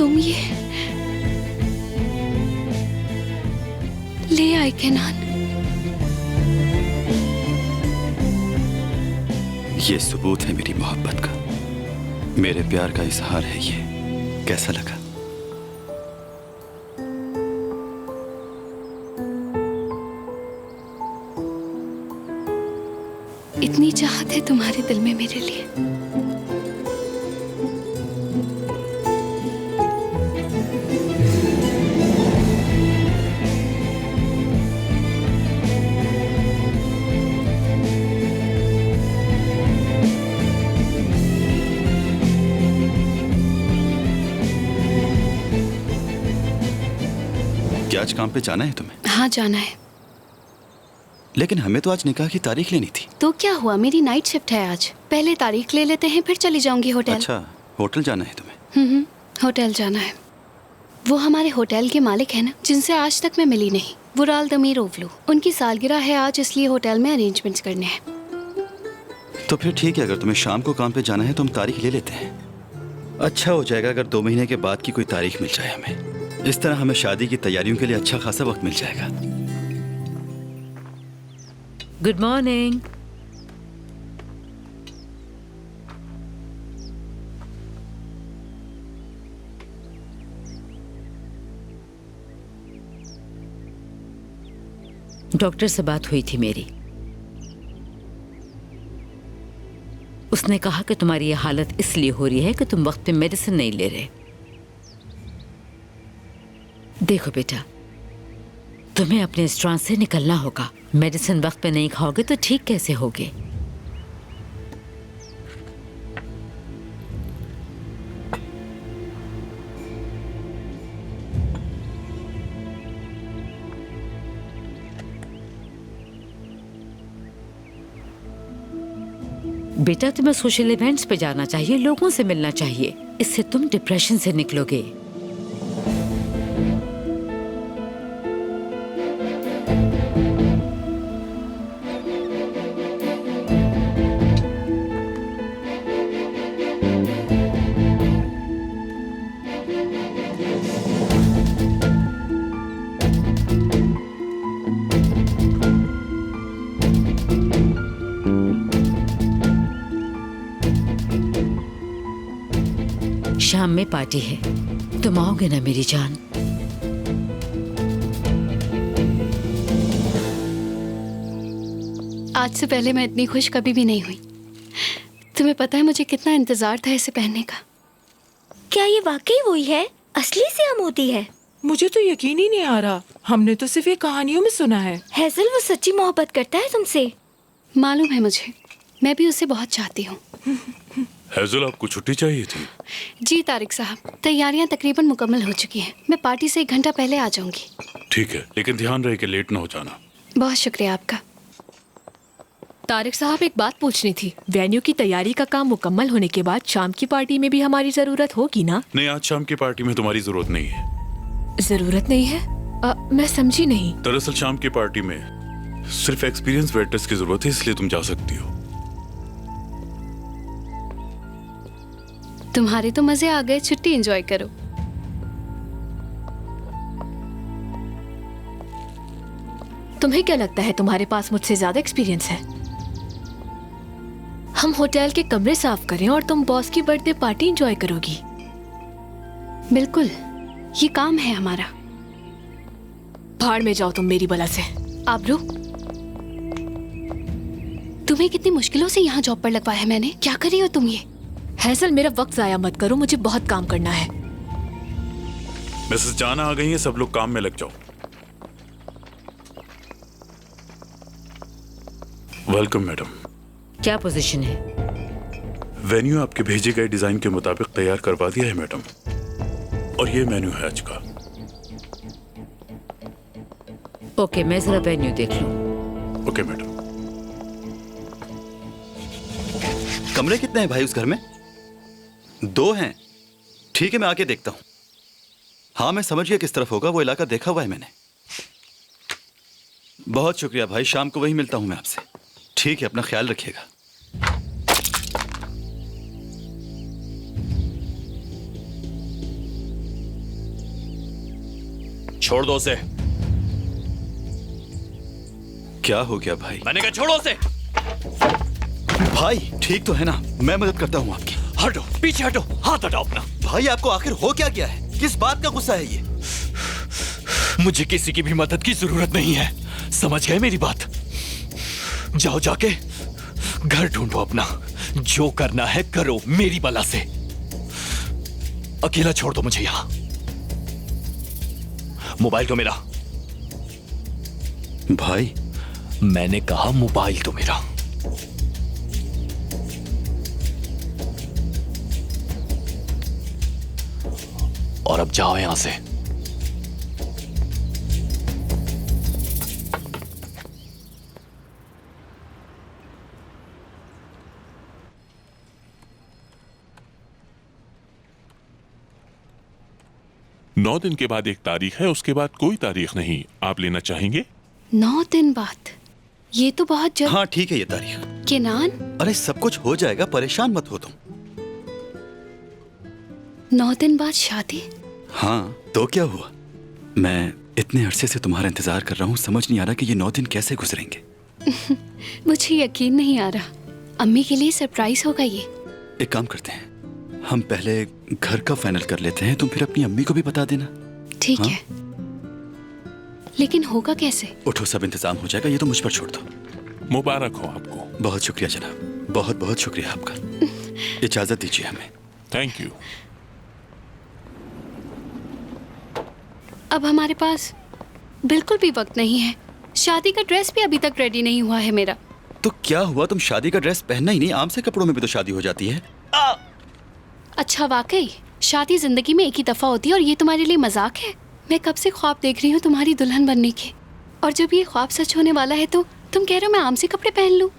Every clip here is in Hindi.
तुम ये ले आए केनान? ये सबूत है मेरी मोहब्बत का, मेरे प्यार का इजहार है ये। कैसा लगा? इतनी चाहत है तुम्हारे दिल में मेरे लिए। क्या आज काम पे जाना है तुम्हें? हाँ जाना है। लेकिन हमें तो आज निकाह की तारीख लेनी थी। तो क्या हुआ, मेरी नाइट शिफ्ट है आज। पहले तारीख ले लेते हैं, फिर चली जाऊंगी होटल। अच्छा, होटल जाना है तुम्हें? होटल जाना है। वो हमारे होटल के मालिक है ना, जिनसे आज तक मैं मिली नहीं, वुराल दमीर ओवलू। उनकी सालगिरह है आज, इसलिए होटल में अरेंजमेंट्स करने हैं। तो फिर ठीक है, अगर तुम्हें शाम को काम पे जाना है तो हम तारीख ले लेते हैं। अच्छा हो जाएगा अगर 2 महीने के बाद की कोई तारीख मिल जाए हमें। इस तरह हमें शादी की तैयारियों के लिए अच्छा खासा वक्त मिल जाएगा। Good morning. डॉक्टर से बात हुई थी मेरी। उसने कहा कि तुम्हारी ये हालत इसलिए हो रही है कि तुम वक्त पे मेडिसिन नहीं ले रहे। देखो बेटा, तुम्हें अपने इस ट्रांस से निकलना होगा। मेडिसिन वक्त पे नहीं खाओगे तो ठीक कैसे होगे? बेटा, तुम्हें सोशल इवेंट्स पे जाना चाहिए, लोगों से मिलना चाहिए। इससे तुम डिप्रेशन से निकलोगे। शाम में पार्टी है, तुम आओगे ना मेरी जान? आज से पहले मैं इतनी खुश कभी भी नहीं हुई। तुम्हें पता है मुझे कितना इंतजार था इसे पहनने का। क्या ये वाकई वही है? असली सियाम होती है? मुझे तो यकीन ही नहीं आ रहा। हमने तो सिर्फ ये कहानियों में सुना है। हैजल, वो सच्ची मोहब्बत करता है तुमसे? मालूम है मुझे, मैं भी उसे बहुत चाहती हूँ। हैजल, आपको छुट्टी चाहिए थी? जी तारिक साहब, तैयारियां तकरीबन मुकम्मल हो चुकी हैं। मैं पार्टी से 1 घंटा पहले आ जाऊंगी। ठीक है, लेकिन ध्यान रहे कि लेट ना हो जाना। बहुत शुक्रिया आपका। तारिक साहब, एक बात पूछनी थी। वेन्यू की तैयारी का काम मुकम्मल होने के बाद शाम की पार्टी में भी हमारी जरूरत होगी ना? नहीं, आज शाम की पार्टी में तुम्हारी जरूरत नहीं है। जरूरत नहीं है? मैं समझी नहीं। दरअसल शाम की पार्टी में सिर्फ एक्सपीरियंस वेटर्स की जरूरत है, इसलिए तुम जा सकती हो। तुम्हारे तो मजे आ गए, छुट्टी एंजॉय करो। तुम्हें क्या लगता है तुम्हारे पास मुझसे ज्यादा एक्सपीरियंस है? हम होटल के कमरे साफ करें और तुम बॉस की बर्थडे पार्टी एंजॉय करोगी। बिल्कुल, ये काम है हमारा। भाड़ में जाओ तुम मेरी बला से। आबरू, तुम्हें कितनी मुश्किलों से यहाँ जॉब पर लगवाया है मैंने। क्या कर रही हो तुम ये? हैजल, मेरा वक्त जाया मत करो, मुझे बहुत काम करना है। मिसेस जाना आ गई है, सब लोग काम में लग जाओ। Welcome madam. क्या पोजीशन है? वेन्यू आपके भेजे गए डिजाइन के मुताबिक तैयार करवा दिया है मैडम, और ये मेन्यू है आज का। ओके, मैं जरा वेन्यू देख लूं। Okay madam. कमरे कितने हैं भाई उस घर में? 2 हैं। ठीक है, मैं आके देखता हूं। हाँ, मैं समझ गया किस तरफ होगा, वो इलाका देखा हुआ है मैंने। बहुत शुक्रिया भाई, शाम को वही मिलता हूं मैं आपसे। ठीक है, अपना ख्याल रखिएगा। छोड़ दो उसे। क्या हो गया भाई? मैंने कहा छोड़ो उसे। भाई ठीक तो है ना? मैं मदद करता हूँ आपकी। हटो, पीछे हटो, हाथ हटाओ अपना। भाई आपको आखिर हो क्या गया है? किस बात का गुस्सा है ये? मुझे किसी की भी मदद की जरूरत नहीं है, समझ गए मेरी बात? जाओ जाके घर ढूंढो अपना, जो करना है करो मेरी बला से। अकेला छोड़ दो मुझे यहां। मोबाइल तो मेरा। भाई मैंने कहा मोबाइल तो मेरा। और अब जाओ यहां से। नौ दिन के बाद एक तारीख है, उसके बाद कोई तारीख नहीं। आप लेना चाहेंगे? 9 दिन बाद? ये तो बहुत जल्द। हाँ ठीक है ये तारीख। केनान, अरे सब कुछ हो जाएगा, परेशान मत हो तुम। 9 दिन बाद शादी? हाँ तो क्या हुआ? मैं इतने अरसे से तुम्हारा इंतजार कर रहा हूँ, समझ नहीं आ रहा कि ये 9 दिन कैसे गुजरेंगे। मुझे यकीन नहीं आ रहा। अम्मी के लिए सरप्राइज होगा ये। एक काम करते हैं, हम पहले घर का फाइनल कर लेते हैं, तुम फिर अपनी अम्मी को भी बता देना। ठीक हाँ? है, लेकिन होगा कैसे? उठो, सब इंतजाम हो जाएगा, ये तो मुझ पर छोड़ दो। मुबारक हो आपको। बहुत शुक्रिया जनाब, बहुत बहुत शुक्रिया आपका। इजाजत दीजिए हमें। Thank you. अब हमारे पास बिल्कुल भी वक्त नहीं है। शादी का ड्रेस भी अभी तक रेडी नहीं हुआ है मेरा। तो क्या हुआ, तुम शादी का ड्रेस पहनना ही नहीं? आम से कपड़ों में भी तो शादी हो जाती है। अच्छा वाकई शादी जिंदगी में एक ही दफा होती है और ये तुम्हारे लिए मजाक है? मैं कब से ख्वाब देख रही हूँ तुम्हारी दुल्हन बनने के, और जब ये ख्वाब सच होने वाला है तो तुम कह रहे हो मैं आम से कपड़े पहन लूं?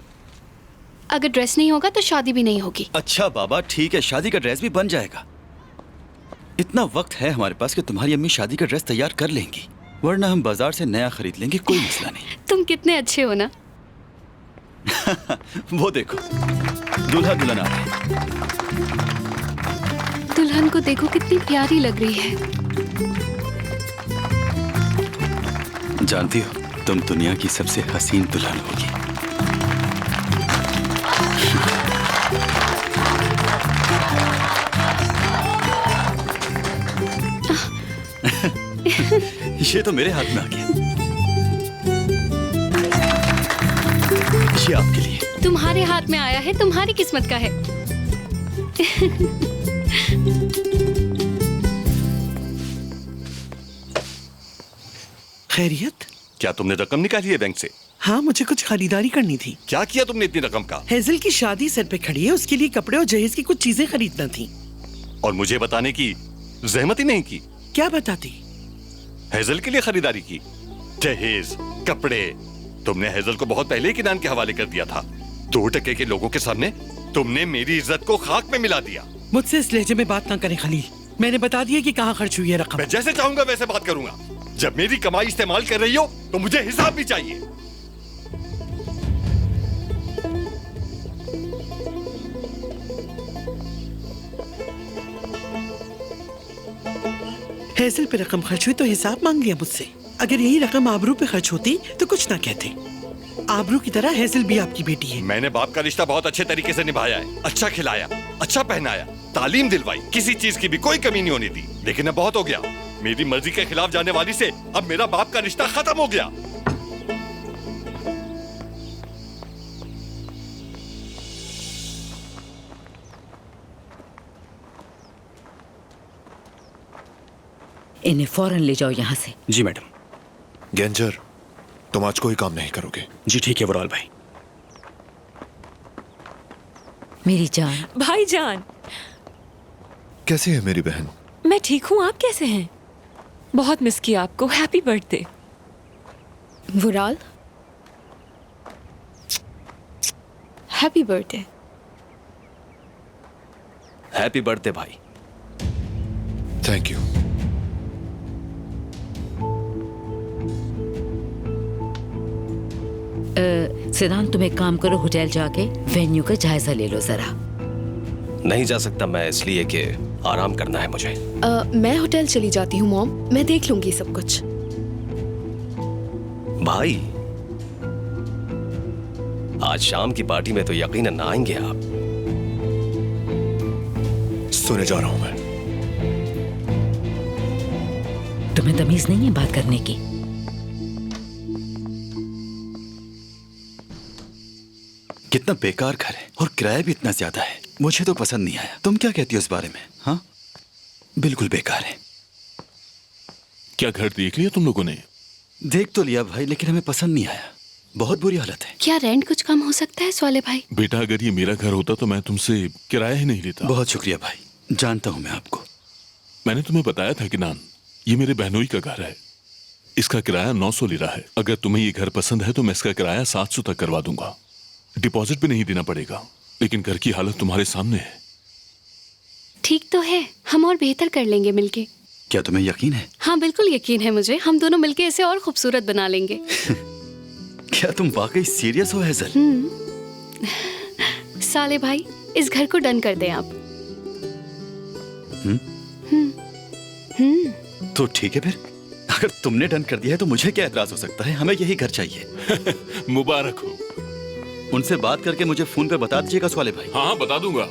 अगर ड्रेस नहीं होगा तो शादी भी नहीं होगी। अच्छा बाबा ठीक है, शादी का ड्रेस भी बन जाएगा। इतना वक्त है हमारे पास कि तुम्हारी अम्मी शादी का ड्रेस तैयार कर लेंगी, वरना हम बाजार से नया खरीद लेंगे, कोई मसला नहीं। तुम कितने अच्छे हो ना। वो देखो दूल्हा दुल्हन आ रहे हैं। दुल्हन को देखो कितनी प्यारी लग रही है। जानती हो तुम दुनिया की सबसे हसीन दुल्हन होगी। ये तो मेरे हाथ में आ गया। ये आपके लिए। तुम्हारे हाथ में आया है, तुम्हारी किस्मत का है। खैरियत? क्या तुमने रकम निकाली है बैंक से? हाँ, मुझे कुछ खरीदारी करनी थी। क्या किया तुमने इतनी रकम का? हेजल की शादी सर पे खड़ी है, उसके लिए कपड़े और जहेज की कुछ चीजें खरीदना थी। और मुझे बताने की जहमत ही नहीं की। क्या बताती? हेजल के लिए खरीदारी की, जहेज, कपड़े। तुमने हेजल को बहुत पहले ही किनान के हवाले कर दिया था। 2% के लोगों के सामने तुमने मेरी इज्जत को खाक में मिला दिया। मुझसे इस लहजे में बात ना करें खलील। मैंने बता दिया कि कहाँ खर्च हुई है रकम। मैं जैसे चाहूंगा वैसे बात करूंगा। जब मेरी कमाई इस्तेमाल कर रही हो तो मुझे हिसाब भी चाहिए। हेजल पे रकम खर्च हुई तो हिसाब मांग लिया मुझसे। अगर यही रकम आबरू पे खर्च होती तो कुछ ना कहते। आबरू की तरह हेजल भी आपकी बेटी है। मैंने बाप का रिश्ता बहुत अच्छे तरीके से निभाया है। अच्छा खिलाया, अच्छा पहनाया, तालीम दिलवाई, किसी चीज की भी कोई कमी नहीं होने दी। लेकिन अब बहुत हो गया। मेरी मर्जी के खिलाफ जाने वाली से अब मेरा बाप का रिश्ता खत्म हो गया। इन्हें फौरन ले जाओ यहाँ से। जी मैडम। गेंजर, तुम आज कोई काम नहीं करोगे? जी ठीक है वराल भाई। मेरी जान। भाईजान। कैसी है मेरी बहन? मैं ठीक हूँ, आप कैसे हैं? बहुत मिस किया आपको। Happy birthday. वुराल, हैप्पी बर्थडे। हैप्पी बर्थडे भाई। Thank you. सिदान, तुम एक काम करो, होटल जाके वेन्यू का जायजा ले लो जरा। नहीं जा सकता मैं, इसलिए कि आराम करना है मुझे। मैं होटल चली जाती हूँ मॉम, मैं देख लूंगी सब कुछ। भाई, आज शाम की पार्टी में तो यकीनन आएंगे आप। सुने जा रहा हूं मैं। तुम्हें तमीज नहीं है बात करने की? कितना बेकार घर है और किराया भी इतना ज्यादा है। मुझे तो पसंद नहीं आया। तुम क्या कहती हो इस बारे में? हाँ, बिल्कुल बेकार है। क्या घर देख लिया तुम लोगों ने? देख तो लिया भाई, लेकिन हमें पसंद नहीं आया। बहुत बुरी हालत है। क्या रेंट कुछ कम हो सकता है स्वाले भाई? बेटा, अगर ये मेरा घर होता तो मैं तुमसे किराया ही नहीं लेता। बहुत शुक्रिया भाई, जानता हूं मैं आपको। मैंने तुम्हें बताया था कि नान, ये मेरे बहनोई का घर है। इसका किराया 900 ले रहा है। अगर तुम्हें ये घर पसंद है तो मैं इसका किराया 700 तक करवा दूंगा। डिपॉजिट भी नहीं देना पड़ेगा। लेकिन घर की हालत तुम्हारे सामने है। ठीक तो है, हम और बेहतर कर लेंगे मिलके। क्या तुम्हें यकीन है? हाँ बिल्कुल यकीन है मुझे। हम दोनों मिलके इसे और खूबसूरत बना लेंगे। क्या तुम वाकई सीरियस हो हैजल? साले भाई, इस घर को डन कर दें आप। तो ठीक है फिर, अगर तुमने डन कर दिया है तो मुझे क्या एतराज हो सकता है? हमें यही घर चाहिए। मुबारक हो। उनसे बात करके मुझे फोन पे बता दीजिएगा स्वाले भाई। हाँ, बता दूंगा।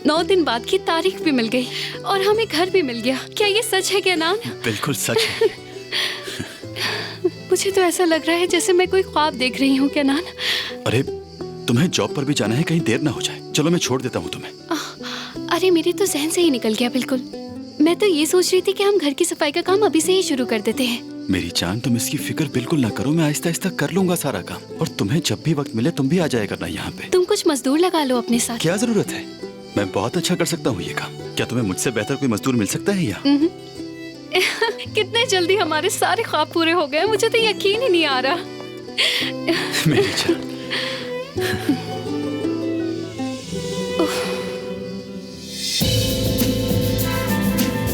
9 दिन बाद की तारीख भी मिल गई और हमें घर भी मिल गया। क्या ये सच है क्या नान? बिल्कुल सच है। मुझे तो ऐसा लग रहा है जैसे मैं कोई ख्वाब देख रही हूँ। क्या नान? अरे तुम्हें जॉब पर भी जाना है, कहीं देर ना हो जाए। चलो मैं छोड़ देता हूँ तुम्हें। अरे मेरे तो जहन से ही निकल गया बिल्कुल। मैं तो ये सोच रही थी कि हम घर की सफाई का काम अभी से ही शुरू कर देते हैं। मेरी जान, तुम इसकी फिक्र बिल्कुल ना करो। मैं आहिस्ता आहिस्ता कर लूंगा सारा काम। और तुम्हें जब भी वक्त मिले तुम भी आ जाया करना यहाँ पे। तुम कुछ मजदूर लगा लो अपने साथ। क्या जरूरत है? मैं बहुत अच्छा कर सकता हूँ ये काम। क्या तुम्हें मुझसे बेहतर कोई मजदूर मिल सकता है यहाँ? कितने जल्दी हमारे सारे ख्वाब पूरे हो गए। मुझे तो यकीन ही नहीं आ रहा। मेरी जान।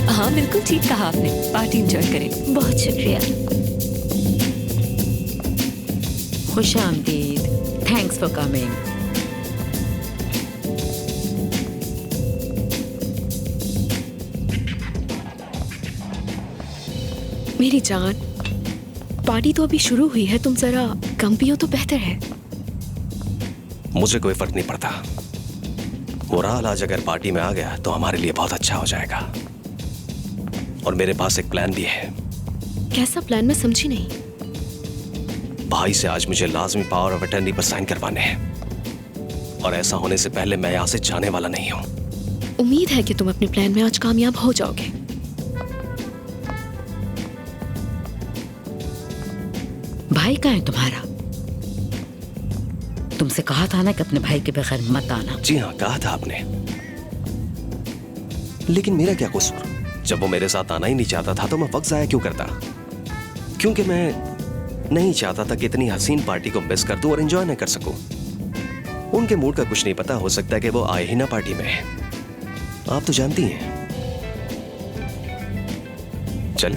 हाँ बिल्कुल ठीक कहा आपने। पार्टी एंजॉय करें। बहुत शुक्रिया। खुश आमदीद। Thanks for coming. मेरी जान, पार्टी तो अभी शुरू हुई है। तुम जरा कम पियो तो बेहतर है। मुझे कोई फर्क नहीं पड़ता। मुराल आज अगर पार्टी में आ गया तो हमारे लिए बहुत अच्छा हो जाएगा। और मेरे पास एक प्लान भी है। कैसा प्लान? मैं समझी नहीं। भाई से आज मुझे लाजमी पावर ऑफ अटर्नी पर साइन करवाने हैं। और ऐसा होने से पहले मैं यहाँ से जाने वाला नहीं हूँ। उम्मीद है कि तुम अपने प्लान में आज कामयाब हो जाओगे। भाई कहाँ है तुम्हारा? तुमसे कहा था ना कि अपने भाई के बगैर मत आना। जी हाँ, कहा था आपने। लेकिन मेरा क्या कसूर? जब वो मेरे साथ आना ही नहीं चाहता था तो मैं वक्त जाया क्यों करता? क्योंकि मैं नहीं चाहता था कि इतनी हसीन पार्टी को मिस कर दूं और एंजॉय न कर सकूं। उनके मूड का कुछ नहीं पता, हो सकता है कि वो आए ही ना पार्टी में। आप तो जानती हैं। चल।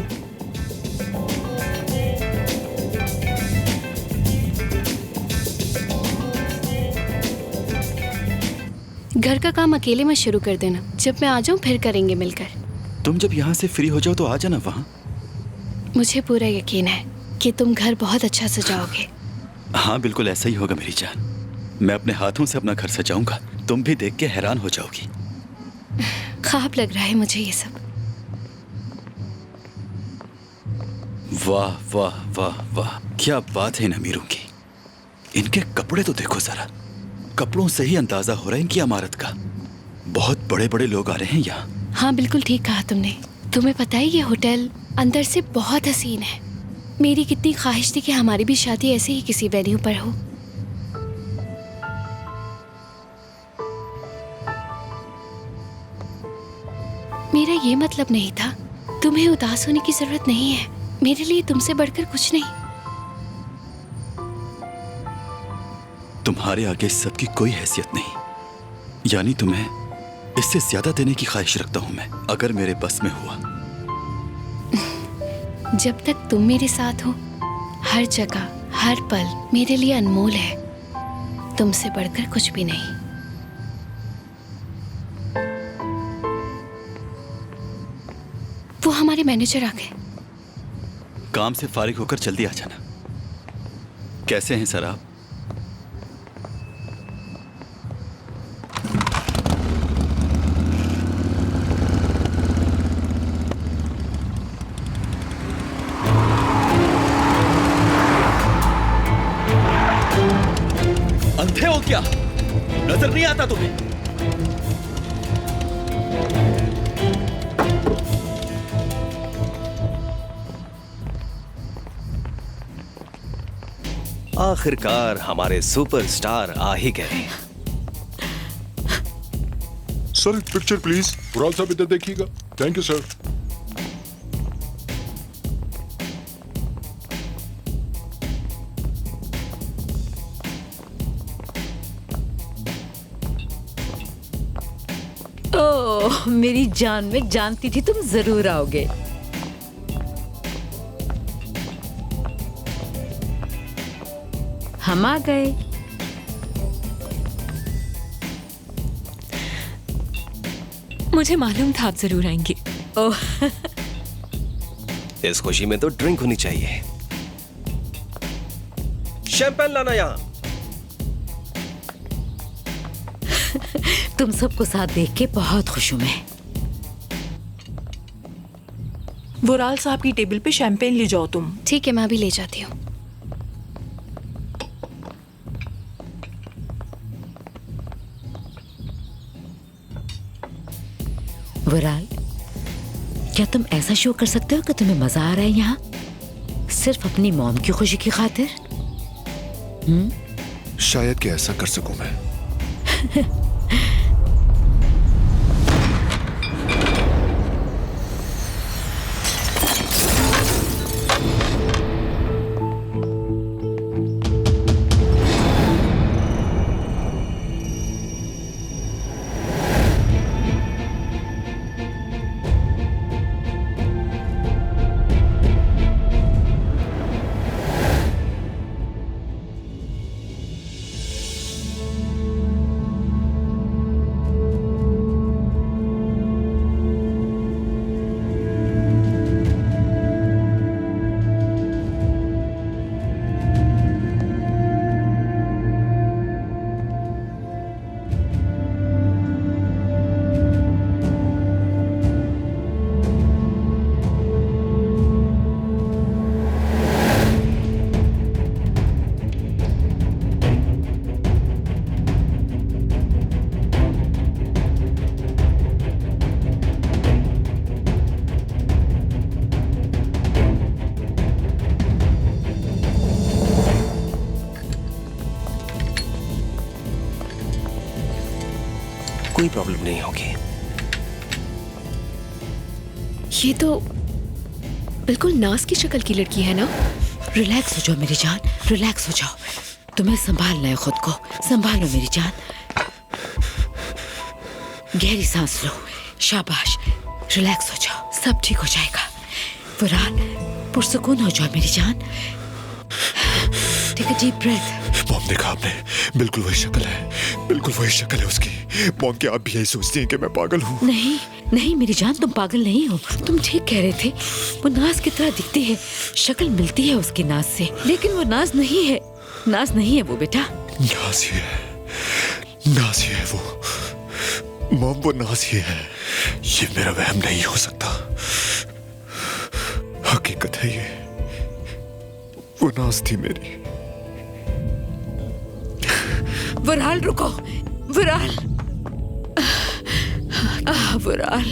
घर का काम अकेले मत शुरू कर देना। जब मैं आ जाऊं फिर करेंगे मिलकर। तुम जब यहाँ से फ्री हो जाओ तो आ जाना वहाँ। मुझे पूरा यकीन है कि तुम घर बहुत अच्छा सजाओगे। हाँ बिल्कुल ऐसा ही होगा मेरी जान। मैं अपने हाथों से अपना घर सजाऊंगा। तुम भी देख के हैरान हो जाओगी। ख्वाब लग रहा है मुझे ये सब। वाह वाह वाह वाह, क्या बात है इन अमीरों की। इनके कपड़े तो देखो जरा। कपड़ों से ही अंदाजा हो रहा है इनकी अमारत का। बहुत बड़े बड़े लोग आ रहे हैं यहाँ। हाँ बिल्कुल ठीक कहा तुमने। तुम्हें पता है ये होटल अंदर से बहुत हसीन है। मेरी कितनी ख्वाहिश थी कि हमारी भी शादी ऐसे ही किसी वेन्यू पर हो। मेरा ये मतलब नहीं था। तुम्हें उदास होने की जरूरत नहीं है। मेरे लिए तुमसे बढ़कर कुछ नहीं। तुम्हारे आगे सबकी कोई हैसियत नहीं। यानी तुम्हें इससे ज्यादा देने की ख्वाहिश रखता हूं मैं, अगर मेरे बस में हुआ। जब तक तुम मेरे साथ हो, हर जगह हर पल मेरे लिए अनमोल है। तुमसे बढ़कर कुछ भी नहीं। वो हमारे मैनेजर आ गए। काम से फारिग होकर जल्दी आ जाना। कैसे हैं सर आप? अंधे हो क्या? नजर नहीं आता तुम्हें? आखिरकार हमारे सुपरस्टार आ ही गए। सर एक पिक्चर प्लीज। बुराल साहब इधर देखिएगा। Thank you sir. ओह मेरी जान, मैं जानती थी तुम जरूर आओगे। हम आ गए। मुझे मालूम था आप जरूर आएंगे। ओह इस खुशी में तो ड्रिंक होनी चाहिए। शैंपेन लाना यहाँ। तुम सबको साथ देख के बहुत खुश हूं मैं। वुराल साहब की टेबल पे शैंपेन ले जाओ तुम। ठीक है, मैं अभी ले जाती हूँ। वुराल, क्या तुम ऐसा शो कर सकते हो कि तुम्हें मजा आ रहा है यहाँ, सिर्फ अपनी मॉम की खुशी की खातिर? शायद कि ऐसा कर सकूं मैं। कोई प्रॉब्लम नहीं होगी। ये तो बिल्कुल नाज की शक्ल की लड़की है ना? रिलैक्स हो जाओ मेरी जान, रिलैक्स हो जाओ। तुम्हें संभालना है खुद को, संभालो मेरी जान। गहरी सांस लो, शाबाश। रिलैक्स हो जाओ, सब ठीक हो जाएगा। वुराल, पुरसुकून हो जाओ मेरी जान। Take a deep breath. Mom देखा आपने, बिल्कुल वही शक्ल है, बिल्कुल वही शक्ल है उसकी। मॉम क्या आप भी यही सोचती हैं कि मैं पागल हूँ? नहीं नहीं मेरी जान, तुम पागल नहीं हो। तुम ठीक कह रहे थे, वो नाज की तरह दिखती है, शक्ल मिलती है उसकी नाज से, लेकिन वो नाज नहीं है। नाज नहीं है वो बेटा। नाज ही है, नाज ही है वो। मॉम वो नाज ही है। ये मेरा वहम नहीं हो सकता, हकीकत है ये। वो नाज थी मेरी। वुराल रुको, वुराल, वुराल।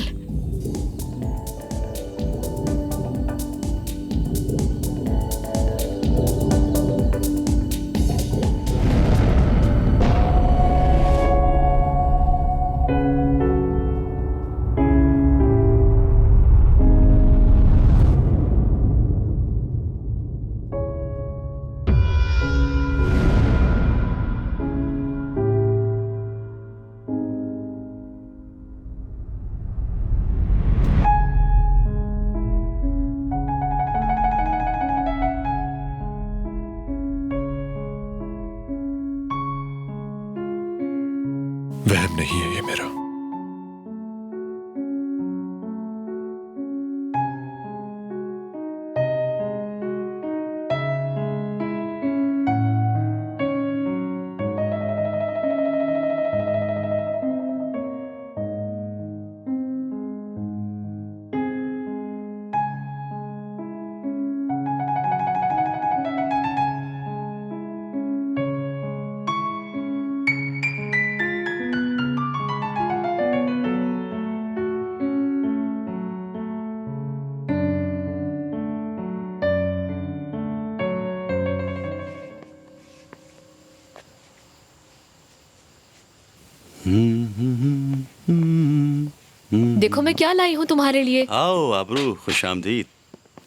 देखो मैं क्या लाई हूँ तुम्हारे लिए। आओ आबरू, खुश आमदीद।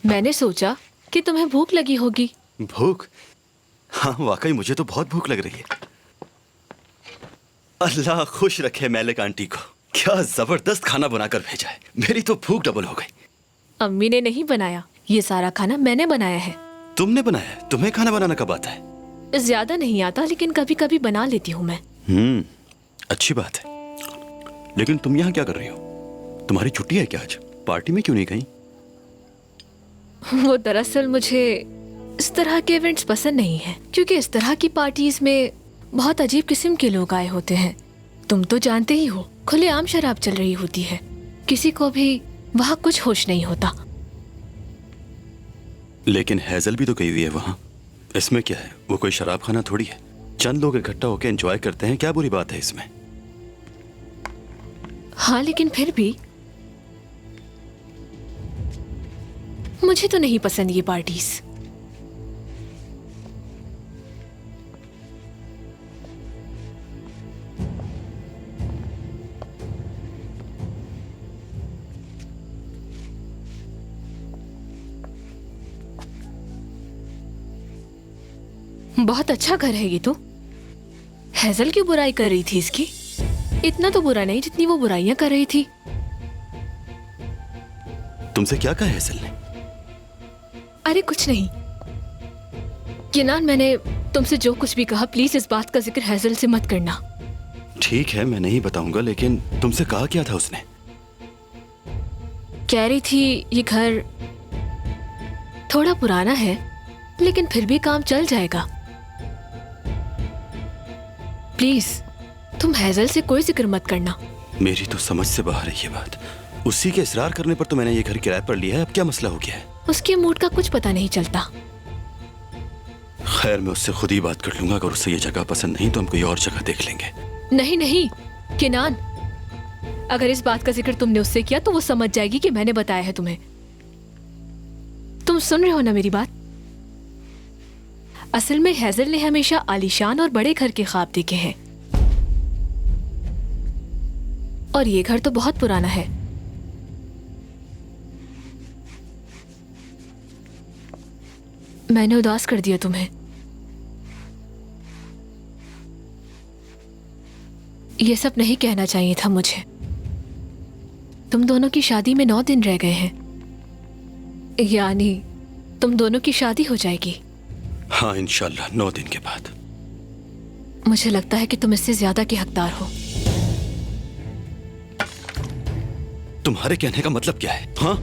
मैंने सोचा कि तुम्हें भूख लगी होगी। भूख? हाँ वाकई मुझे तो बहुत भूख लग रही है। अल्लाह खुश रखे मैलिक आंटी को, क्या जबरदस्त खाना बनाकर भेजा है। मेरी तो भूख डबल हो गई। अम्मी ने नहीं बनाया, ये सारा खाना मैंने बनाया है। तुमने बनाया है? तुम्हें खाना बनाना कब आता है? ज्यादा नहीं आता, लेकिन कभी कभी बना लेती हूँ मैं। अच्छी बात है। लेकिन तुम यहाँ क्या कर रही हो? तुम्हारी छुट्टी है क्या आज? पार्टी में क्यों नहीं गई? वो दरअसल मुझे इस तरह के इवेंट्स पसंद नहीं है, क्योंकि इस तरह की पार्टीज में बहुत अजीब किस्म के लोग आए होते हैं। तुम तो जानते ही हो, खुलेआम शराब चल रही होती है, किसी को भी वहाँ कुछ होश नहीं होता। लेकिन हैजल भी तो गई हुई है वहाँ। इसमें क्या है? वो कोई शराब खाना थोड़ी है। चंद लोग इकट्ठा होकर एंजॉय करते हैं, क्या बुरी बात है इसमें? हाँ लेकिन फिर भी मुझे तो नहीं पसंद ये पार्टीज। बहुत अच्छा घर है ये तो। हैजल क्यों बुराई कर रही थी इसकी? इतना तो बुरा नहीं जितनी वो बुराइयां कर रही थी। तुमसे क्या कहा हैजल ने? अरे कुछ नहीं किनान, मैंने तुमसे जो कुछ भी कहा प्लीज इस बात का जिक्र हैजल से मत करना। ठीक है, मैं नहीं बताऊंगा, लेकिन तुमसे कहा क्या था उसने? कह रही थी ये घर थोड़ा पुराना है, लेकिन फिर भी काम चल जाएगा। प्लीज तुम हैजल से कोई जिक्र मत करना। मेरी तो समझ से बाहर है ये बात। उसी के इसरार करने पर तो मैंने ये घर किराए पर लिया है। अब क्या मसला हो गया है? उसके मूड का कुछ पता नहीं चलता। खैर मैं उससे खुद ही बात कर लूंगा। अगर उसे ये जगह पसंद नहीं तो हम कोई और जगह देख लेंगे। नहीं नहीं किनान, अगर इस बात का जिक्र तुमने उससे किया तो वो समझ जाएगी कि मैंने बताया है तुम्हें। तुम सुन रहे हो ना मेरी बात? असल में हैजल ने हमेशा आलीशान और बड़े घर के ख्वाब देखे हैं, और ये घर तो बहुत पुराना है। मैंने उदास कर दिया तुम्हें। ये सब नहीं कहना चाहिए था मुझे। तुम दोनों की शादी में 9 दिन रह गए हैं, यानी तुम दोनों की शादी हो जाएगी। हाँ इंशाल्लाह 9 दिन के बाद। मुझे लगता है कि तुम इससे ज्यादा के हकदार हो। तुम्हारे कहने का मतलब क्या है? हाँ,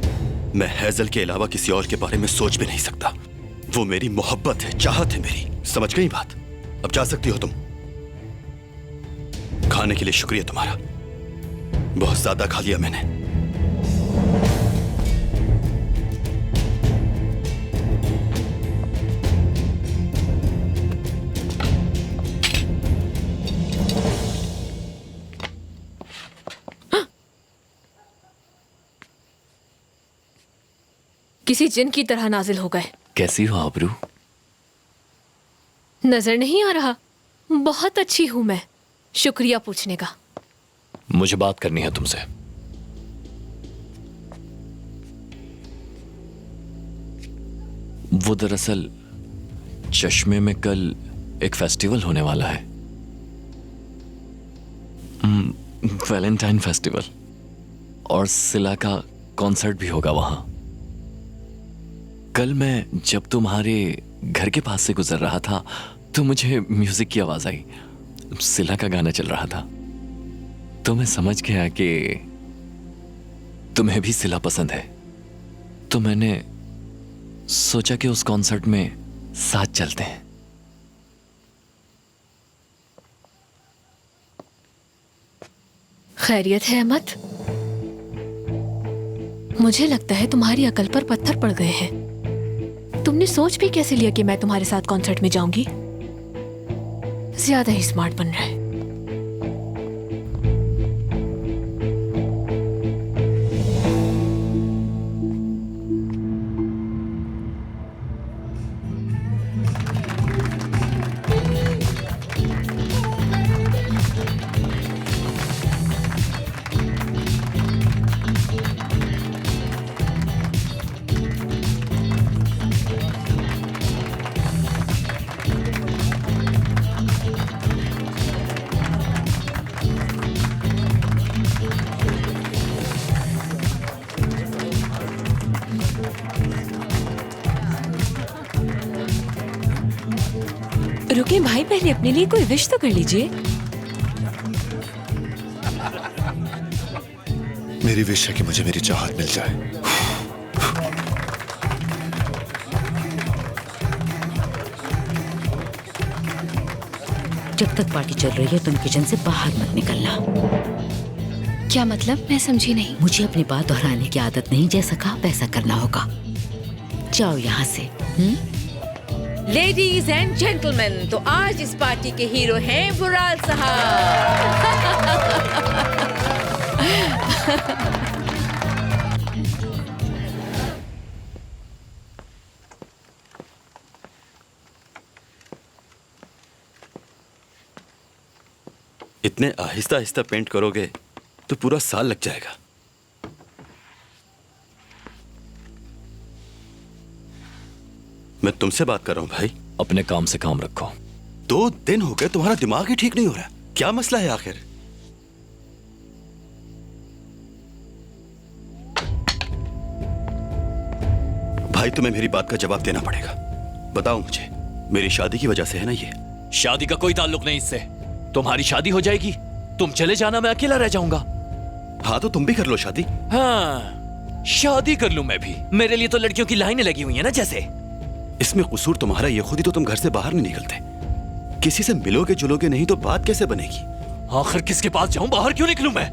मैं हैजल के अलावा किसी और के बारे में सोच भी नहीं सकता। वो मेरी मोहब्बत है, चाहत है मेरी। समझ गई बात? अब जा सकती हो तुम। खाने के लिए शुक्रिया तुम्हारा, बहुत ज्यादा खा लिया मैंने। किसी जिन की तरह नाजिल हो गए। कैसी हो आबरू? नजर नहीं आ रहा? बहुत अच्छी हूं मैं। शुक्रिया पूछने का। मुझे बात करनी है तुमसे। वो दरअसल चश्मे में कल एक फेस्टिवल होने वाला है, वैलेंटाइन फेस्टिवल, और सिला का कॉन्सर्ट भी होगा वहां। कल मैं जब तुम्हारे घर के पास से गुजर रहा था तो मुझे म्यूजिक की आवाज आई। सिला का गाना चल रहा था, तो मैं समझ गया कि तुम्हें भी सिला पसंद है। तो मैंने सोचा कि उस कॉन्सर्ट में साथ चलते हैं। खैरियत है अहमद? मुझे लगता है तुम्हारी अकल पर पत्थर पड़ गए हैं। तुमने सोच भी कैसे लिया कि मैं तुम्हारे साथ कॉन्सर्ट में जाऊंगी? ज्यादा ही स्मार्ट बन रहा है। रुके भाई, पहले अपने लिए कोई विश तो कर लीजिए। मेरी विश है कि मुझे मेरी चाहत मिल जाए। जब तक पार्टी चल रही है तुम किचन से बाहर मत निकलना। क्या मतलब? मैं समझी नहीं। मुझे अपनी बात दोहराने की आदत नहीं, जैसा कहा वैसा करना होगा। जाओ यहाँ से। लेडीज एंड जेंटलमैन, तो आज इस पार्टी के हीरो हैं वुराल साहब। इतने आहिस्ता आहिस्ता पेंट करोगे तो पूरा साल लग जाएगा। मैं तुमसे बात कर रहा हूं भाई। अपने काम से काम रखो। 2 दिन हो गए, तुम्हारा दिमाग ही ठीक नहीं हो रहा। क्या मसला है आखिर? भाई तुम्हें मेरी बात का जवाब देना पड़ेगा। बताओ मुझे, मेरी शादी की वजह से है ना ये? शादी का कोई ताल्लुक नहीं इससे। तुम्हारी शादी हो जाएगी, तुम चले जाना, मैं अकेला रह जाऊंगा। हाँ तो तुम भी कर लो शादी। हाँ, शादी कर लूं मैं भी। मेरे लिए तो लड़कियों की लाइनें लगी हुई है ना जैसे। इसमें कसूर तुम्हारा ये, खुद ही तो तुम घर से बाहर नहीं निकलते। किसी से मिलोगे जुलोगे नहीं तो बात कैसे बनेगी? आखिर किसके पास जाऊं? बाहर क्यों निकलूं मैं?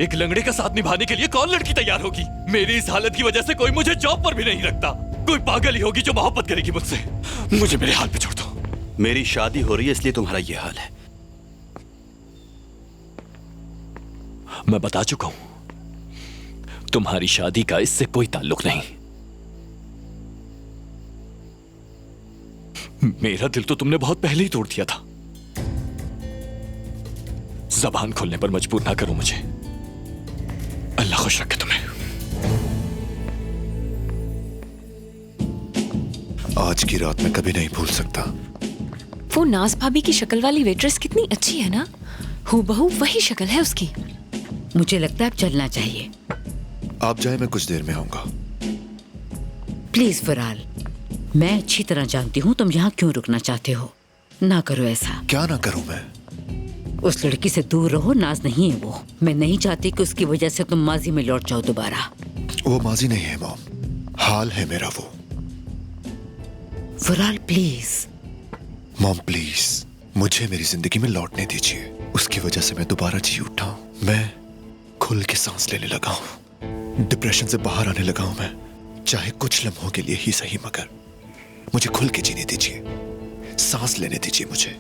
एक लंगड़े का साथ निभाने के लिए कौन लड़की तैयार होगी? मेरी इस हालत की वजह से कोई मुझे जॉब पर भी नहीं रखता। कोई पागल ही होगी जो मोहब्बत करेगी मुझसे। मुझे मेरे हाल पे छोड़ दो। मेरी शादी हो रही है इसलिए तुम्हारा ये हाल है। मैं बता चुका हूं, तुम्हारी शादी का इससे कोई ताल्लुक नहीं। मेरा दिल तो तुमने बहुत पहले ही तोड़ दिया था। जबान खोलने पर मजबूर ना करो मुझे। अल्लाह खुश रखे तुम्हें। आज की रात मैं कभी नहीं भूल सकता। वो नाज भाभी की शक्ल वाली वेट्रेस कितनी अच्छी है ना, हूबहू वही शक्ल है उसकी। मुझे लगता है अब चलना चाहिए। आप जाए, मैं कुछ देर में आऊंगा। प्लीज वुराल, मैं अच्छी तरह जानती हूँ तुम यहाँ क्यों रुकना चाहते हो। ना करो ऐसा। क्या ना करूं मैं? उस लड़की से दूर रहो, नाज नहीं है वो। मैं नहीं चाहती कि उसकी वजह से तुम माजी में लौट जाओ दोबारा। वो माजी नहीं है मॉम, हाल है मेरा वो। वुराल प्लीज। मॉम प्लीज, मुझे मेरी जिंदगी में लौटने दीजिए। उसकी वजह से मैं दोबारा जी उठा हूं। मैं खुल के सांस लेने लगा हूं। डिप्रेशन से बाहर आने लगा हूं मैं, चाहे कुछ लम्हों के लिए ही सही, मगर मुझे खुल के जीने दीजिए, सांस लेने दीजिए मुझे।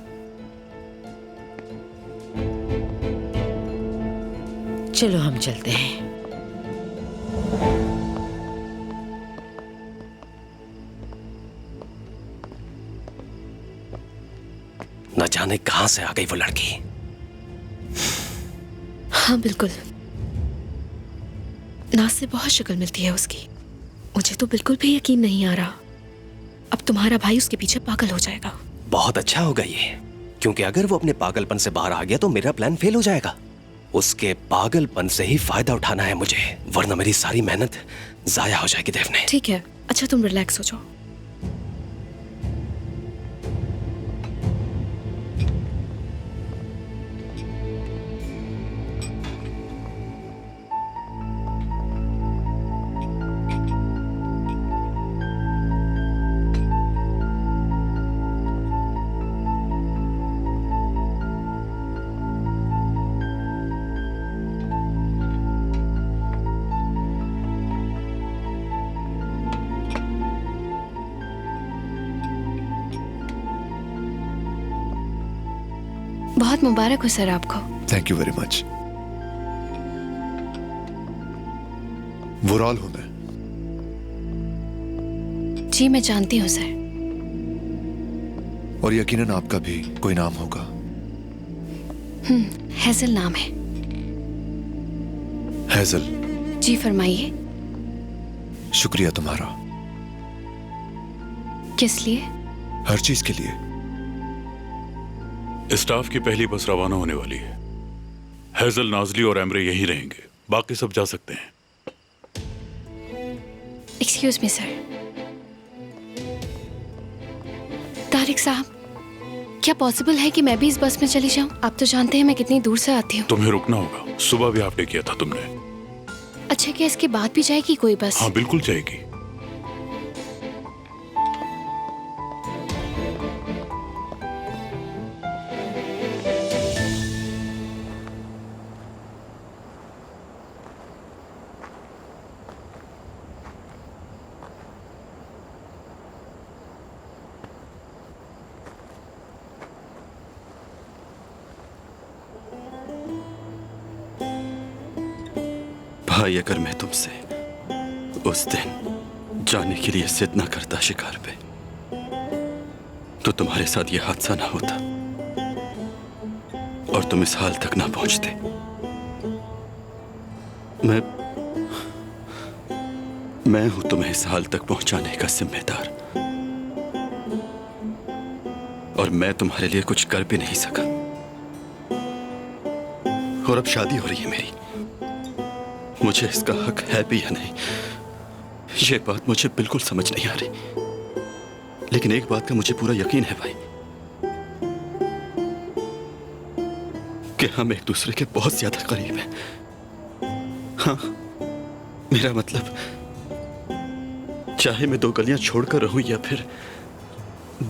चलो हम चलते हैं। न जाने कहां से आ गई वो लड़की। हाँ बिल्कुल, नाज से बहुत शक्ल मिलती है उसकी। मुझे तो बिल्कुल भी यकीन नहीं आ रहा अब तुम्हारा भाई उसके पीछे पागल हो जाएगा। बहुत अच्छा होगा ये, क्योंकि अगर वो अपने पागलपन से बाहर आ गया तो मेरा प्लान फेल हो जाएगा। उसके पागलपन से ही फायदा उठाना है मुझे, वरना मेरी सारी मेहनत जाया हो जाएगी देवने। ठीक है, अच्छा तुम रिलैक्स हो जाओ। बहुत मुबारक हो सर आपको। Thank you very much. वुराल हूं मैं। जी मैं जानती हूँ सर। और यकीनन आपका भी कोई नाम होगा। हैजल नाम है। हैजल? जी फरमाइए। शुक्रिया तुम्हारा। किस लिए? हर चीज के लिए। स्टाफ की पहली बस रवाना होने वाली है। हैजल, नाजली और एमरे यहीं रहेंगे, बाकी सब जा सकते हैं। Excuse me sir. तारिक साहब, क्या पॉसिबल है कि मैं भी इस बस में चली जाऊं? आप तो जानते हैं मैं कितनी दूर से आती हूँ। तुम्हें रुकना होगा, सुबह भी आपने किया था तुमने। अच्छा, क्या इसके बाद भी जाएगी कोई बस? हाँ बिल्कुल जाएगी। भाई, अगर मैं तुमसे उस दिन जाने के लिए जिद ना करता शिकार पे, तो तुम्हारे साथ ये हादसा ना होता और तुम इस हाल तक ना पहुंचते। मैं हूं तुम्हें इस हाल तक पहुंचाने का जिम्मेदार, और मैं तुम्हारे लिए कुछ कर भी नहीं सका। और अब शादी हो रही है मेरी, मुझे इसका हक है भी या नहीं, ये बात मुझे बिल्कुल समझ नहीं आ रही। लेकिन एक बात का मुझे पूरा यकीन है भाई, कि हम एक दूसरे के बहुत ज्यादा करीब हैं। हाँ, मेरा मतलब, चाहे मैं 2 गलियां छोड़कर रहूं या फिर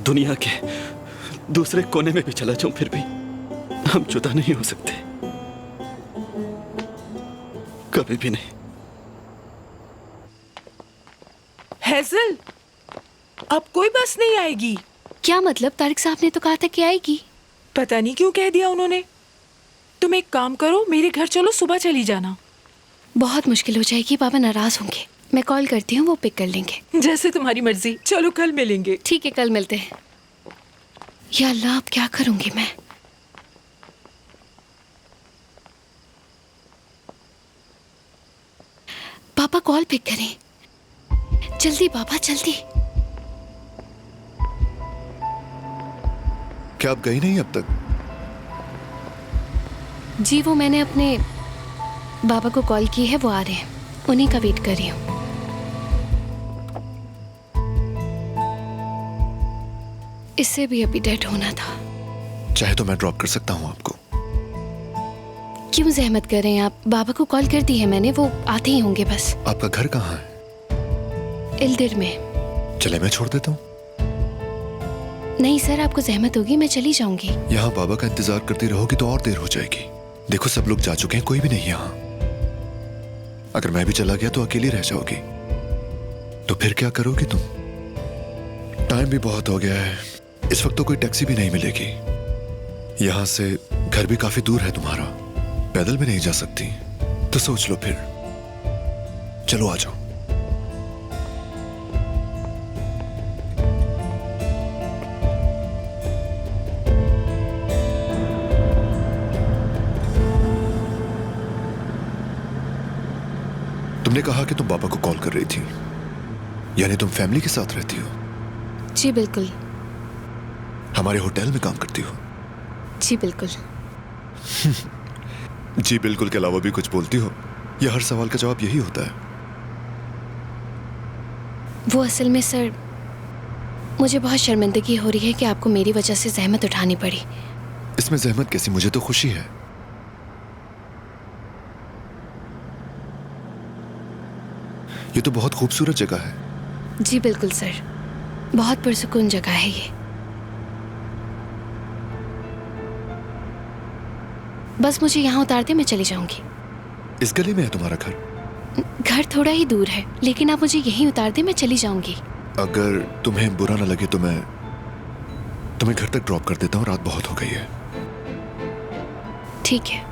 दुनिया के दूसरे कोने में भी चला जाऊं, फिर भी हम जुदा नहीं हो सकते, कभी भी नहीं। हेजल, अब कोई बस नहीं आएगी। क्या मतलब? तारिक साहब ने तो कहा था कि आएगी। पता नहीं क्यों कह दिया उन्होंने। तुम एक काम करो, मेरे घर चलो, सुबह चली जाना। बहुत मुश्किल हो जाएगी, पापा नाराज होंगे। मैं कॉल करती हूँ, वो पिक कर लेंगे। जैसे तुम्हारी मर्जी। चलो कल मिलेंगे। ठीक है, कल मिलते हैं। या अल्लाह, अब क्या करूंगी मैं? पापा कॉल पिक करें, जल्दी पापा जल्दी। क्या आप गई नहीं अब तक? जी, वो मैंने अपने बाबा को कॉल की है, वो आ रहे हैं, उन्हीं का वेट कर रही हूँ। इससे भी अभी डेड होना था। चाहे तो मैं ड्रॉप कर सकता हूँ आपको। क्यों जहमत कर रहे हैं आप? बाबा को कॉल कर दी है मैंने, वो आते ही होंगे बस। आपका घर कहाँ है? इल्दिर में। चले मैं छोड़ देता हूँ। नहीं सर, आपको जहमत होगी, मैं चली जाऊंगी। यहाँ बाबा का इंतजार करती रहोगी तो और देर हो जाएगी। देखो, सब लोग जा चुके हैं, कोई भी नहीं यहाँ। अगर मैं भी चला गया तो अकेली रह जाओगी, तो फिर क्या करोगी तुम? टाइम भी बहुत हो गया है, इस वक्त तो कोई टैक्सी भी नहीं मिलेगी। यहां से घर भी काफी दूर है तुम्हारा, पैदल भी नहीं जा सकती। तो सोच लो फिर। चलो आ जाओ। तुमने कहा कि तुम पापा को कॉल कर रही थी, यानी तुम फैमिली के साथ रहती हो? जी बिल्कुल। हमारे होटल में काम करती हो? जी बिल्कुल। जी बिल्कुल के अलावा भी कुछ बोलती हो? या हर सवाल का जवाब यही होता है? वो असल में सर, मुझे बहुत शर्मिंदगी हो रही है कि आपको मेरी वजह से जहमत उठानी पड़ी। इसमें जहमत कैसी? मुझे तो खुशी है। ये तो बहुत खूबसूरत जगह है। जी बिल्कुल सर, बहुत पुरसुकून जगह है ये। बस मुझे यहाँ उतार दे, मैं चली जाऊंगी। इस गली में है तुम्हारा घर? घर थोड़ा ही दूर है, लेकिन आप मुझे यहीं उतार दे, मैं चली जाऊंगी। अगर तुम्हें बुरा ना लगे तो मैं तुम्हें घर तक ड्रॉप कर देता हूँ, रात बहुत हो गई है। ठीक है।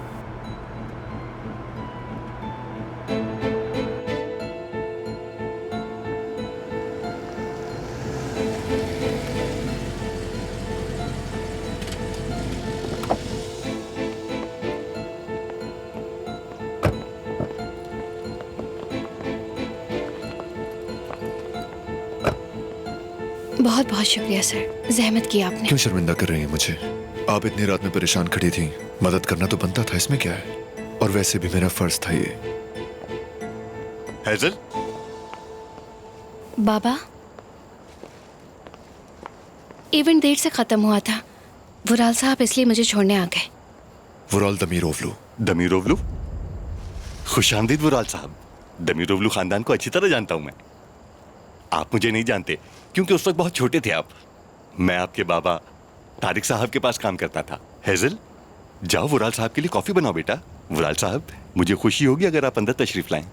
बहुत बहुत शुक्रिया सर, जहमत की आपने। क्यों शर्मिंदा कर रही हैं मुझे? आप इतनी रात में परेशान खड़ी थी, मदद करना तो बनता था, इसमें क्या है? और वैसे भी मेरा फर्ज था ये। हेजल, बाबा, इवेंट देर से खत्म हुआ था, वुराल साहब इसलिए मुझे छोड़ने आ गए। वुराल दमीरोवलू। दमीरोवलू? खुश आमदीद वुराल साहब। दमीरोवलू खानदान को अच्छी तरह जानता हूं मैं। आप मुझे नहीं जानते क्योंकि उस वक्त बहुत छोटे थे आप। मैं आपके बाबा तारिक साहब के पास काम करता था। हेजल, जाओ वुराल साहब के लिए कॉफी बनाओ बेटा। वुराल साहब, मुझे खुशी होगी अगर आप अंदर तशरीफ लाएं।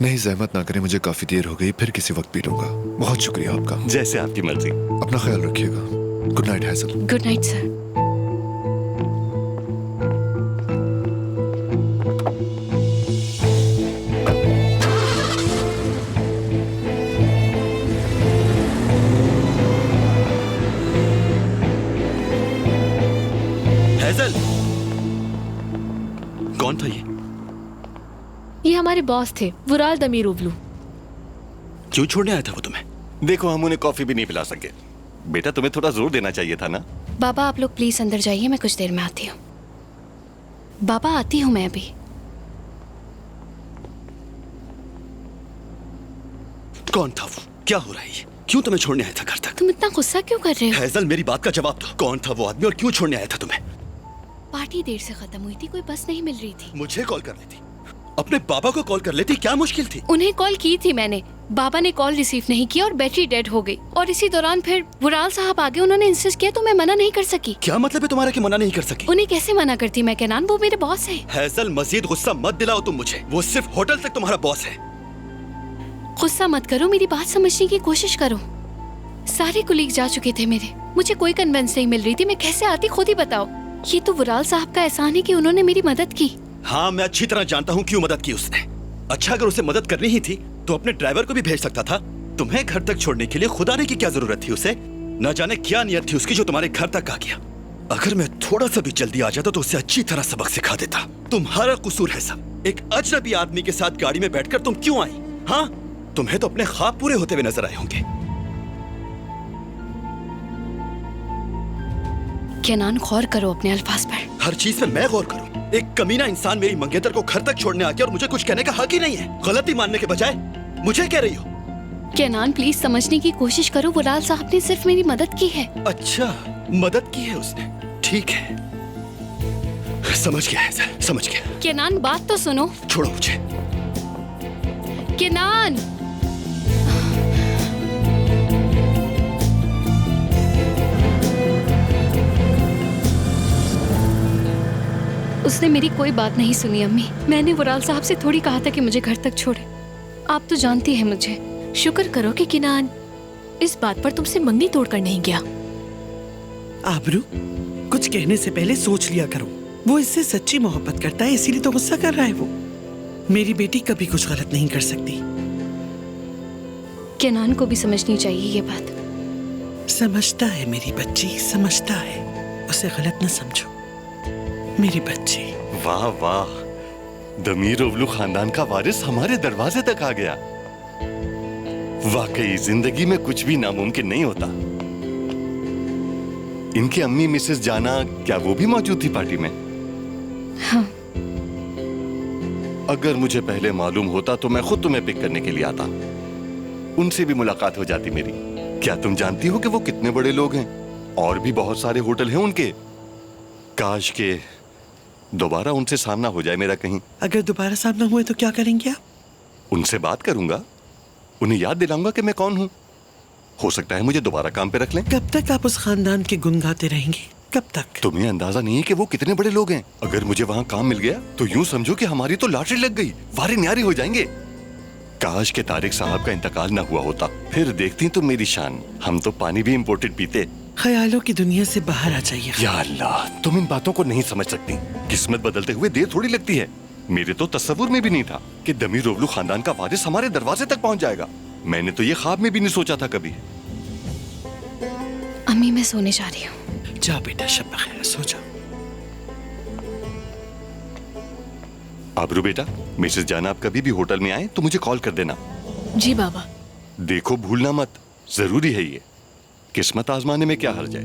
नहीं, जहमत ना करें, मुझे काफी देर हो गई, फिर किसी वक्त पी लूंगा। बहुत शुक्रिया आपका। जैसे आपकी मर्जी। अपना ख्याल रखिएगा। Good night hazel. Good night sir. Hazel, कौन था ये हमारे बॉस थे, वुराल दमीरोवलू। क्यों छोड़ने आया था वो तुम्हें? देखो, हम उन्हें कॉफी भी नहीं पिला सके। बेटा, तुम्हें थोड़ा जोर देना चाहिए था ना। बाबा आप लोग प्लीज अंदर जाइए, मैं कुछ देर में आती हूँ। बाबा आती हूँ मैं अभी। कौन था वो? क्या हो रहा है? क्यों तुम्हें छोड़ने आया था घर तक? तुम इतना गुस्सा क्यों कर रहे हो? हेजल, मेरी बात का जवाब दो। कौन था वो आदमी और क्यों छोड़ने आया था तुम्हें? पार्टी देर से खत्म हुई थी, कोई बस नहीं मिल रही थी। मुझे कॉल कर लेती, अपने बाबा को कॉल कर लेती, क्या मुश्किल थी? उन्हें कॉल की थी मैंने, बाबा ने कॉल रिसीव नहीं किया और बैटरी डेड हो गई। और इसी दौरान फिर वुराल साहब आगे, उन्होंने इंसिस्ट किया तो मैं मना नहीं कर सकी। क्या मतलब है तुम्हारा कि मना नहीं कर सकी? उन्हें कैसे मना करती मैं केनान, वो मेरे बॉस है। हेजल, मजीद गुस्सा मत दिलाओ तुम मुझे। वो सिर्फ होटल तक तुम्हारा बॉस है। गुस्सा मत करो, मेरी बात समझने की कोशिश करो। सारे कुलीग जा चुके थे मेरे, मुझे कोई कन्वेंस नहीं मिल रही थी, मैं कैसे आती खुद ही बताओ। ये तो वुराल साहब का एहसान है कि उन्होंने मेरी मदद की। हाँ, मैं अच्छी तरह जानता हूँ क्यों मदद की उसने। अच्छा, अगर उसे मदद करनी ही थी तो अपने ड्राइवर को भी भेज सकता था। तुम्हें घर तक छोड़ने के लिए खुद आने की क्या जरूरत थी उसे? न जाने क्या नियत थी उसकी जो तुम्हारे घर तक आ गया। अगर मैं थोड़ा सा भी जल्दी आ जाता तो उसे अच्छी तरह सबक सिखा देता। तुम्हारा कसूर है सब। एक अजनबी आदमी के साथ गाड़ी में बैठकर तुम क्यों आई? हाँ, तुम्हें तो अपने ख्वाब पूरे होते हुए नजर आए होंगे। केनान, गौर करो अपने अल्फाज पर। हर चीज में मैं गौर करूं? एक कमीना इंसान मेरी मंगेतर को घर तक छोड़ने आ गया और मुझे कुछ कहने का हक ही नहीं है। गलती मानने के बजाय मुझे कह रही हो। केनान प्लीज समझने की कोशिश करो, वुराल साहब ने सिर्फ मेरी मदद की है। अच्छा, मदद की है उसने, ठीक है, समझ गया है, समझ गया। केनान बात तो सुनो। छोड़ो मुझे। केनान, उसने मेरी कोई बात नहीं सुनी अम्मी। मैंने वुराल साहब से थोड़ी कहा था कि मुझे घर तक छोड़े। आप तो जानती हैं मुझे। शुक्र करो कि किनान इस बात पर तुमसे मंगनी तोड़कर नहीं गया। आबरू, कुछ कहने से पहले सोच लिया करो। वो इससे सच्ची मोहब्बत करता है, इसीलिए तो गुस्सा कर रहा है वो। मेरी बेटी कभी कुछ गलत नहीं कर सकती। केनान को भी समझनी चाहिए ये बात। समझता है मेरी बच्ची, समझता है। उसे गलत न समझो मेरी बच्ची। वाह वाह, दमीरोवलू खानदान का वारिस हमारे दरवाजे तक आ गया। वाकई जिंदगी में कुछ भी नामुमकिन नहीं होता। इनकी अम्मी मिसेस जाना, क्या वो भी मौजूद थी पार्टी में? हाँ। अगर मुझे पहले मालूम होता तो मैं खुद तुम्हें पिक करने के लिए आता। उनसे भी मुलाकात हो जाती मेरी। क्या तुम जानती हो कि वो कितने बड़े लोग हैं? और भी बहुत सारे होटल हैं उनके। काश के दोबारा उनसे सामना हो जाए मेरा कहीं। अगर दोबारा सामना हुए तो क्या करेंगे आप? उनसे बात करूंगा, उन्हें याद दिलाऊंगा कि मैं कौन हूं। हो सकता है मुझे दोबारा काम पे रख लें। कब तक आप उस खानदान के गुण गाते रहेंगे? कब तक? तुम्हें अंदाजा नहीं है कि वो कितने बड़े लोग हैं। अगर मुझे वहाँ काम मिल गया तो यूं समझो कि हमारी तो लॉटरी लग गई, वारे न्यारे हो जाएंगे। काश के तारिक साहब का इंतकाल ना हुआ होता, फिर देखती तुम मेरी शान। हम तो पानी भी इम्पोर्टेड पीते। ख्यालों की दुनिया से बाहर आ जाइए। या अल्लाह, तुम इन बातों को नहीं समझ सकती। किस्मत बदलते हुए देर थोड़ी लगती है। मेरे तो तस्वुर में भी नहीं था कि दमीरोवलू खानदान का वारिस हमारे दरवाजे तक पहुंच जाएगा। मैंने तो ये ख्वाब में भी नहीं सोचा था कभी। अम्मी, मैं सोने जा रही हूँ। जा बेटा, शब बखैर, सो जाओ। आबरू बेटा, मिसेस जाना आप कभी भी होटल में आए तो मुझे कॉल कर देना। जी बाबा। देखो भूलना मत, जरूरी है ये। किस्मत आजमाने में क्या हर्ज है।